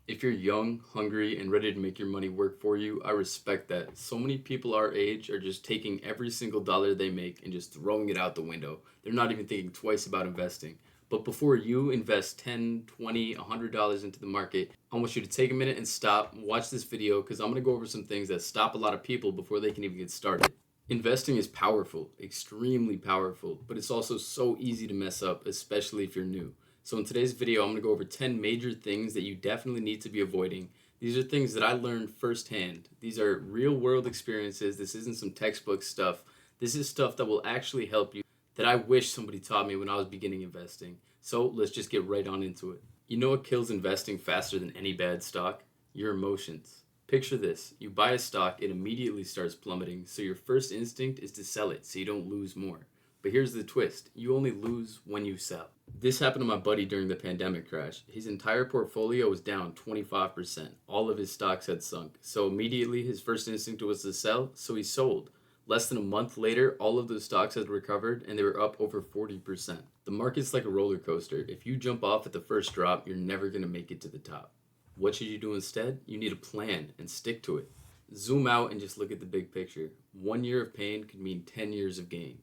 If you're young, hungry, and ready to make your money work for you, I respect that. So many people our age are just taking every single dollar they make and just throwing it out the window. They're not even thinking twice about investing. But before you invest 10, 20, $100 into the market, I want you to take a minute and stop, watch this video, because I'm going to go over some things that stop a lot of people before they can even get started. Investing is powerful, extremely powerful, but it's also so easy to mess up, especially if you're new. So in today's video, I'm going to go over 10 major things that you definitely need to be avoiding. These are things that I learned firsthand. These are real world experiences. This isn't some textbook stuff. This is stuff that will actually help you that I wish somebody taught me when I was beginning investing. So let's just get right on into it. You know what kills investing faster than any bad stock? Your emotions. Picture this. You buy a stock, it immediately starts plummeting, so your first instinct is to sell it so you don't lose more. But here's the twist. You only lose when you sell. This happened to my buddy during the pandemic crash. His entire portfolio was down 25%. All of his stocks had sunk. So immediately his first instinct was to sell, so he sold. Less than a month later, all of those stocks had recovered and they were up over 40%. The market's like a roller coaster. If you jump off at the first drop, you're never going to make it to the top. What should you do instead? You need a plan and stick to it. Zoom out and just look at the big picture. 1 year of pain could mean 10 years of gain.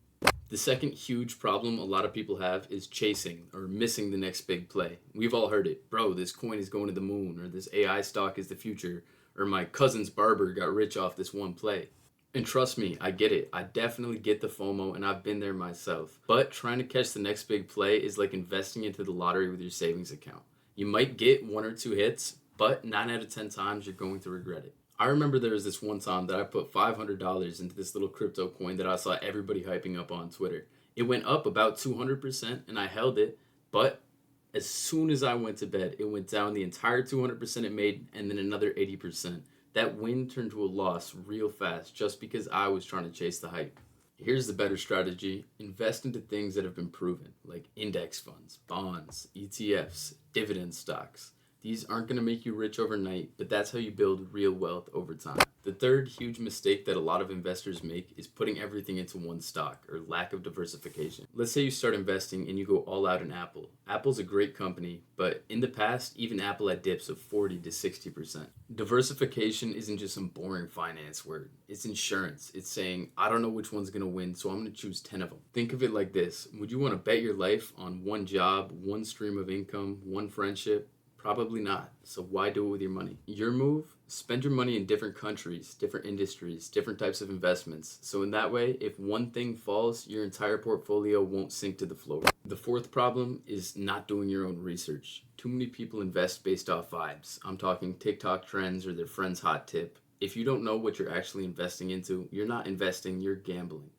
The second huge problem a lot of people have is chasing or missing the next big play. We've all heard it. Bro, this coin is going to the moon, or this AI stock is the future, or my cousin's barber got rich off this one play. And trust me, I get it. I definitely get the FOMO and I've been there myself. But trying to catch the next big play is like investing into the lottery with your savings account. You might get one or two hits, but 9 out of 10 times you're going to regret it. I remember there was this one time that I put $500 into this little crypto coin that I saw everybody hyping up on Twitter. It went up about 200% and I held it, but as soon as I went to bed, it went down the entire 200% it made and then another 80%. That win turned to a loss real fast just because I was trying to chase the hype. Here's the better strategy. Invest into things that have been proven, like index funds, bonds, ETFs, dividend stocks. These aren't going to make you rich overnight, but that's how you build real wealth over time. The third huge mistake that a lot of investors make is putting everything into one stock or lack of diversification. Let's say you start investing and you go all out in Apple. Apple's a great company, but in the past, even Apple had dips of 40 to 60%. Diversification isn't just some boring finance word. It's insurance. It's saying, I don't know which one's going to win, so I'm going to choose 10 of them. Think of it like this. Would you want to bet your life on one job, one stream of income, one friendship? Probably not. So why do it with your money? Your move? Spend your money in different countries, different industries, different types of investments. So in that way, if one thing falls, your entire portfolio won't sink to the floor. The fourth problem is not doing your own research. Too many people invest based off vibes. I'm talking TikTok trends or their friend's hot tip. If you don't know what you're actually investing into, you're not investing, you're gambling.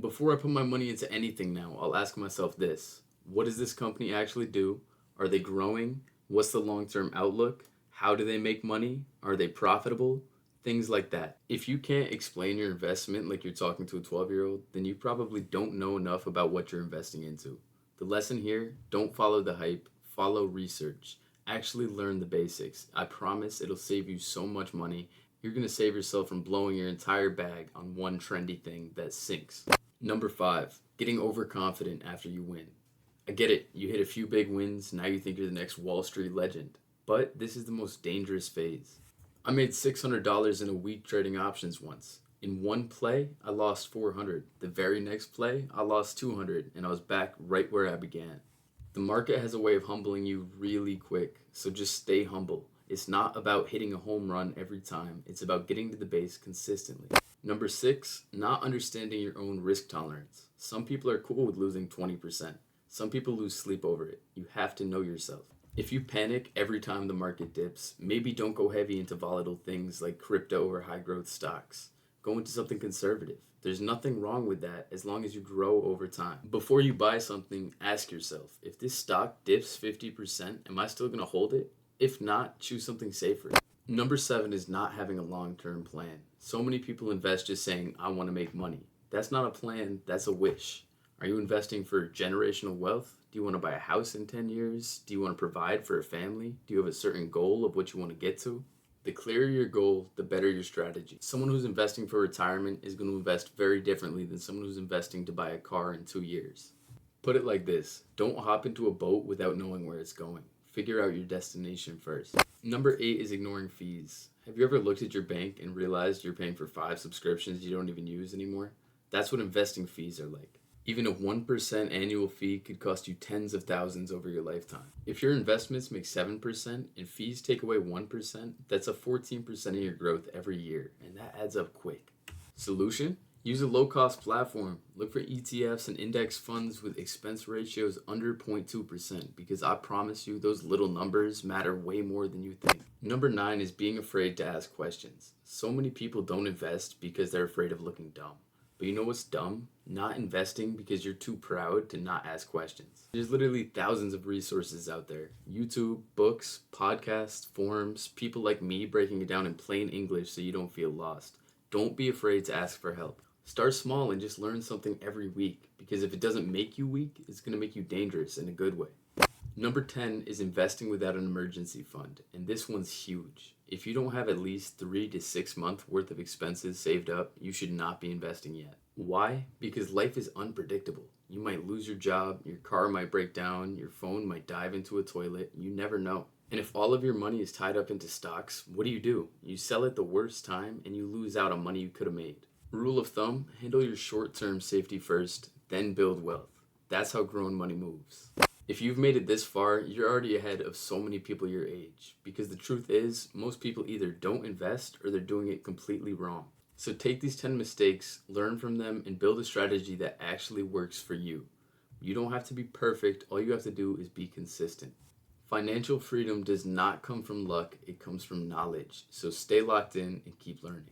Before I put my money into anything now, I'll ask myself this. What does this company actually do? Are they growing? What's the long-term outlook? How do they make money? Are they profitable? Things like that. If you can't explain your investment like you're talking to a 12-year-old, then you probably don't know enough about what you're investing into. The lesson here, don't follow the hype, follow research. Actually learn the basics. I promise it'll save you so much money. You're going to save yourself from blowing your entire bag on one trendy thing that sinks. Number 5, getting overconfident after you win. I get it, you hit a few big wins, now you think you're the next Wall Street legend. But this is the most dangerous phase. I made $600 in a week trading options once. In one play, I lost 400. The very next play, I lost 200 and I was back right where I began. The market has a way of humbling you really quick, so just stay humble. It's not about hitting a home run every time, it's about getting to the base consistently. Number 6, not understanding your own risk tolerance. Some people are cool with losing 20%. Some people lose sleep over it. You have to know yourself. If you panic every time the market dips, maybe don't go heavy into volatile things like crypto or high growth stocks. Go into something conservative. There's nothing wrong with that as long as you grow over time. Before you buy something, ask yourself, if this stock dips 50%, am I still going to hold it? If not, choose something safer. Number 7 is not having a long-term plan. So many people invest just saying, I want to make money. That's not a plan, that's a wish. Are you investing for generational wealth? Do you want to buy a house in 10 years? Do you want to provide for a family? Do you have a certain goal of what you want to get to? The clearer your goal, the better your strategy. Someone who's investing for retirement is going to invest very differently than someone who's investing to buy a car in 2 years. Put it like this, don't hop into a boat without knowing where it's going. Figure out your destination first. Number 8 is ignoring fees. Have you ever looked at your bank and realized you're paying for 5 subscriptions you don't even use anymore? That's what investing fees are like. Even a 1% annual fee could cost you tens of thousands over your lifetime. If your investments make 7% and fees take away 1%, that's a 14% of your growth every year, and that adds up quick. Solution? Use a low cost platform. Look for ETFs and index funds with expense ratios under 0.2% because I promise you those little numbers matter way more than you think. Number 9 is being afraid to ask questions. So many people don't invest because they're afraid of looking dumb. But you know what's dumb? Not investing because you're too proud to not ask questions. There's literally thousands of resources out there. YouTube, books, podcasts, forums, people like me breaking it down in plain English so you don't feel lost. Don't be afraid to ask for help. Start small and just learn something every week because if it doesn't make you weak, it's going to make you dangerous in a good way. Number 10 is investing without an emergency fund, and this one's huge. If you don't have at least 3 to 6 months worth of expenses saved up, you should not be investing yet. Why? Because life is unpredictable. You might lose your job, your car might break down, your phone might dive into a toilet, you never know. And if all of your money is tied up into stocks, what do? You sell at the worst time and you lose out on money you could have made. Rule of thumb, handle your short-term safety first, then build wealth. That's how growing money moves. If you've made it this far, you're already ahead of so many people your age. Because the truth is, most people either don't invest or they're doing it completely wrong. So take these 10 mistakes, learn from them, and build a strategy that actually works for you. You don't have to be perfect, all you have to do is be consistent. Financial freedom does not come from luck, it comes from knowledge. So stay locked in and keep learning.